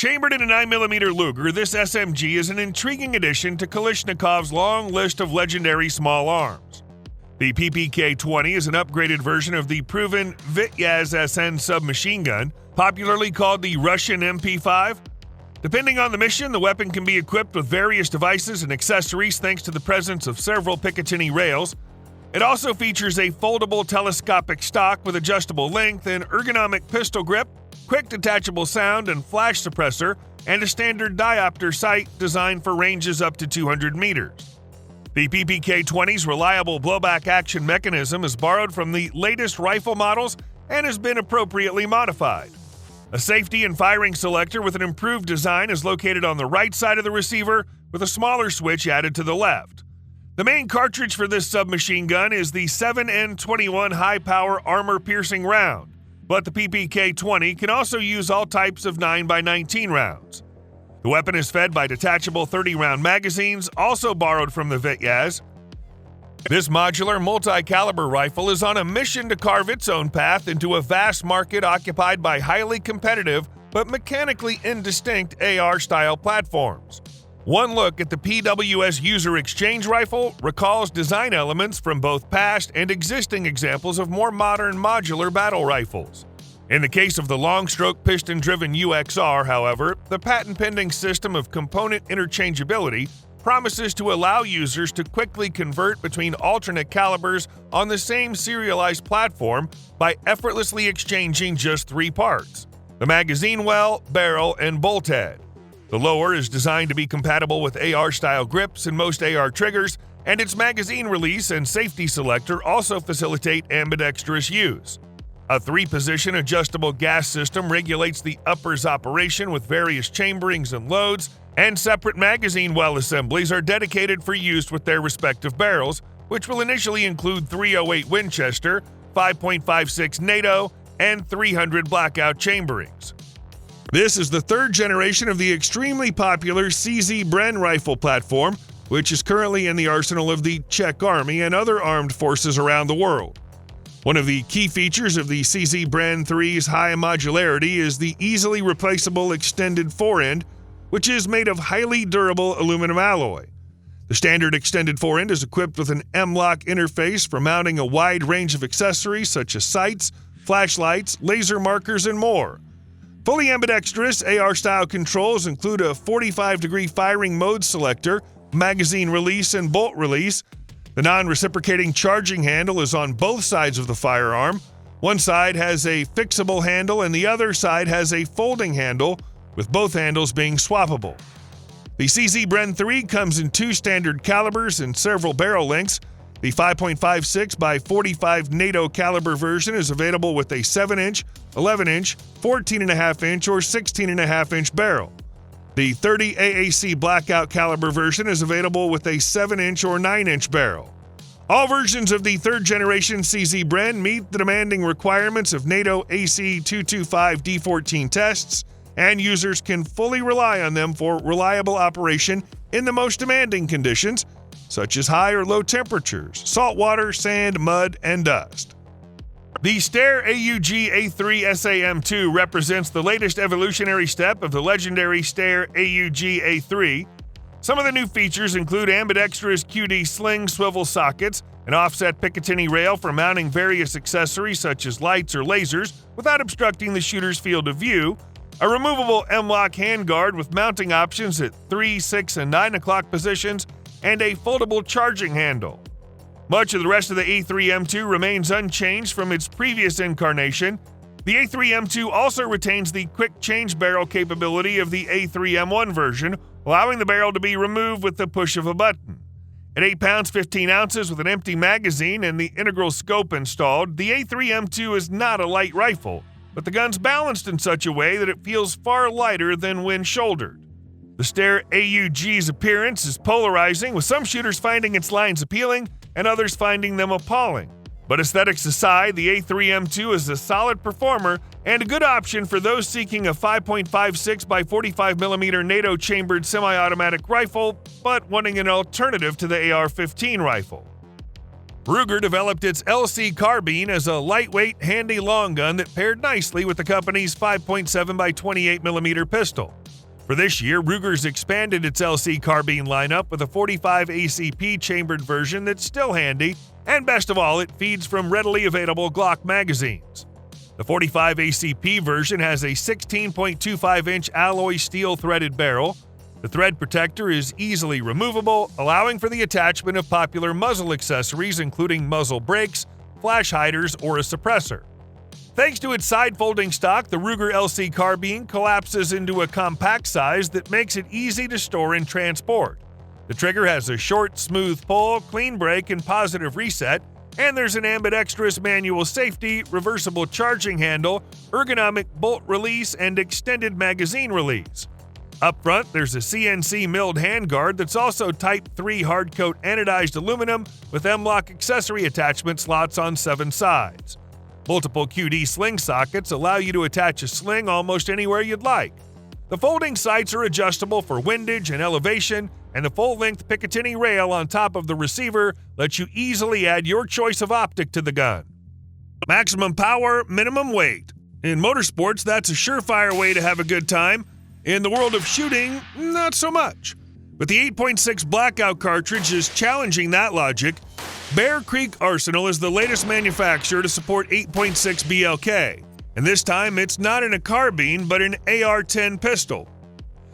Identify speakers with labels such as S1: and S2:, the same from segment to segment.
S1: Chambered in a 9mm Luger, this SMG is an intriguing addition to Kalashnikov's long list of legendary small arms. The PPK-20 is an upgraded version of the proven Vityaz SN submachine gun, popularly called the Russian MP5. Depending on the mission, the weapon can be equipped with various devices and accessories thanks to the presence of several Picatinny rails. It also features a foldable telescopic stock with adjustable length and ergonomic pistol grip, quick detachable sound and flash suppressor, and a standard diopter sight designed for ranges up to 200 meters. The PPK-20's reliable blowback action mechanism is borrowed from the latest rifle models and has been appropriately modified. A safety and firing selector with an improved design is located on the right side of the receiver, with a smaller switch added to the left. The main cartridge for this submachine gun is the 7N21 high-power armor-piercing round, but the PPK-20 can also use all types of 9x19 rounds. The weapon is fed by detachable 30-round magazines, also borrowed from the Vityaz. This modular multi-caliber rifle is on a mission to carve its own path into a vast market occupied by highly competitive but mechanically indistinct AR-style platforms. One look at the PWS User Exchange rifle recalls design elements from both past and existing examples of more modern modular battle rifles. In the case of the long-stroke piston-driven UXR, however, the patent-pending system of component interchangeability promises to allow users to quickly convert between alternate calibers on the same serialized platform by effortlessly exchanging just 3 parts: the magazine well, barrel, and bolt head. The lower is designed to be compatible with AR-style grips and most AR triggers, and its magazine release and safety selector also facilitate ambidextrous use. A 3-position adjustable gas system regulates the upper's operation with various chamberings and loads, and separate magazine well assemblies are dedicated for use with their respective barrels, which will initially include .308 Winchester, 5.56 NATO, and 300 blackout chamberings. This is the 3rd generation of the extremely popular CZ Bren rifle platform, which is currently in the arsenal of the Czech Army and other armed forces around the world. One of the key features of the CZ Bren 3's high modularity is the easily replaceable extended forend, which is made of highly durable aluminum alloy. The standard extended forend is equipped with an M-LOK interface for mounting a wide range of accessories such as sights, flashlights, laser markers, and more. Fully ambidextrous AR-style controls include a 45-degree firing mode selector, magazine release, and bolt release. The non-reciprocating charging handle is on both sides of the firearm. One side has a fixable handle and the other side has a folding handle, with both handles being swappable. The CZ Bren 3 comes in 2 standard calibers and several barrel lengths. The 5.56 by 45 NATO caliber version is available with a 7-inch, 11-inch, 14.5-inch, or 16.5-inch barrel. The 30 AAC blackout caliber version is available with a 7-inch or 9-inch barrel. All versions of the 3rd generation CZ Bren meet the demanding requirements of NATO AC 225 D14 tests, and users can fully rely on them for reliable operation in the most demanding conditions, such as high or low temperatures, salt water, sand, mud, and dust. The Steyr AUG A3 SAM2 represents the latest evolutionary step of the legendary Steyr AUG A3. Some of the new features include ambidextrous QD sling swivel sockets, an offset Picatinny rail for mounting various accessories such as lights or lasers without obstructing the shooter's field of view, a removable M-LOK handguard with mounting options at 3, 6, and 9 o'clock positions, and a foldable charging handle. Much of the rest of the A3M2 remains unchanged from its previous incarnation. The A3M2 also retains the quick change barrel capability of the A3M1 version, allowing the barrel to be removed with the push of a button. At 8 pounds 15 ounces with an empty magazine and the integral scope installed, the A3M2 is not a light rifle, but the gun's balanced in such a way that it feels far lighter than when shouldered. The Steyr AUG's appearance is polarizing, with some shooters finding its lines appealing and others finding them appalling. But aesthetics aside, the A3M2 is a solid performer and a good option for those seeking a 5.56 by 45mm NATO chambered semi-automatic rifle, but wanting an alternative to the AR-15 rifle. Ruger developed its LC carbine as a lightweight, handy long gun that paired nicely with the company's 5.7 by 28mm pistol. For this year, Ruger's expanded its LC carbine lineup with a 45 ACP chambered version that's still handy, and best of all, it feeds from readily available Glock magazines. The 45 ACP version has a 16.25-inch alloy steel threaded barrel. The thread protector is easily removable, allowing for the attachment of popular muzzle accessories including muzzle brakes, flash hiders, or a suppressor. Thanks to its side-folding stock, the Ruger LC carbine collapses into a compact size that makes it easy to store and transport. The trigger has a short, smooth pull, clean break, and positive reset, and there's an ambidextrous manual safety, reversible charging handle, ergonomic bolt release, and extended magazine release. Up front, there's a CNC milled handguard that's also Type 3 hardcoat anodized aluminum with M-LOK accessory attachment slots on 7 sides. Multiple QD sling sockets allow you to attach a sling almost anywhere you'd like. The folding sights are adjustable for windage and elevation, and the full-length Picatinny rail on top of the receiver lets you easily add your choice of optic to the gun. Maximum power, minimum weight. In motorsports, that's a surefire way to have a good time. In the world of shooting, not so much. But the 8.6 Blackout cartridge is challenging that logic. Bear Creek Arsenal is the latest manufacturer to support 8.6 BLK, and this time it's not in a carbine but an AR-10 pistol.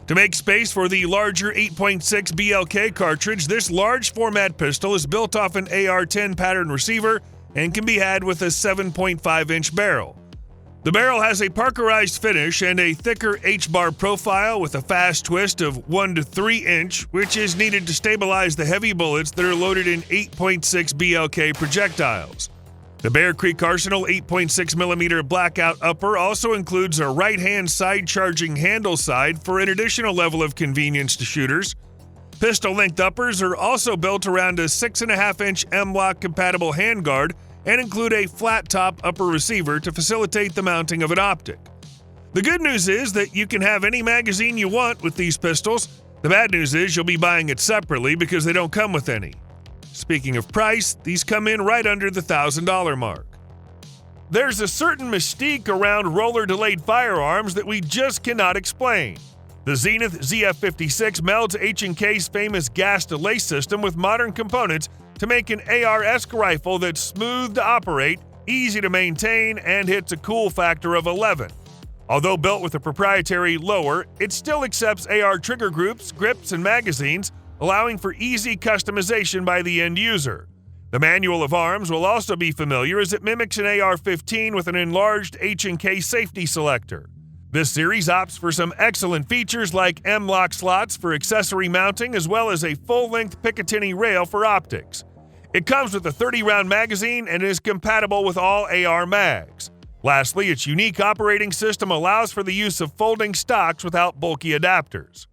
S1: To make space for the larger 8.6 BLK cartridge, this large format pistol is built off an AR-10 pattern receiver and can be had with a 7.5-inch barrel. The barrel has a Parkerized finish and a thicker H-bar profile with a fast twist of 1 to 3 inch, which is needed to stabilize the heavy bullets that are loaded in 8.6 BLK projectiles. The Bear Creek Arsenal 8.6mm Blackout upper also includes a right-hand side-charging handle side for an additional level of convenience to shooters. Pistol-length uppers are also built around a 6.5-inch M-LOK compatible handguard and include a flat-top upper receiver to facilitate the mounting of an optic. The good news is that you can have any magazine you want with these pistols. The bad news is you'll be buying it separately because they don't come with any. Speaking of price, these come in right under the $1,000 mark. There's a certain mystique around roller-delayed firearms that we just cannot explain. The Zenith ZF56 melds H&K's famous gas delay system with modern components to make an AR-esque rifle that's smooth to operate, easy to maintain, and hits a cool factor of 11. Although built with a proprietary lower, it still accepts AR trigger groups, grips, and magazines, allowing for easy customization by the end user. The manual of arms will also be familiar as it mimics an AR-15 with an enlarged H&K safety selector. This series opts for some excellent features like M-LOK slots for accessory mounting as well as a full-length Picatinny rail for optics. It comes with a 30-round magazine and is compatible with all AR mags. Lastly, its unique operating system allows for the use of folding stocks without bulky adapters.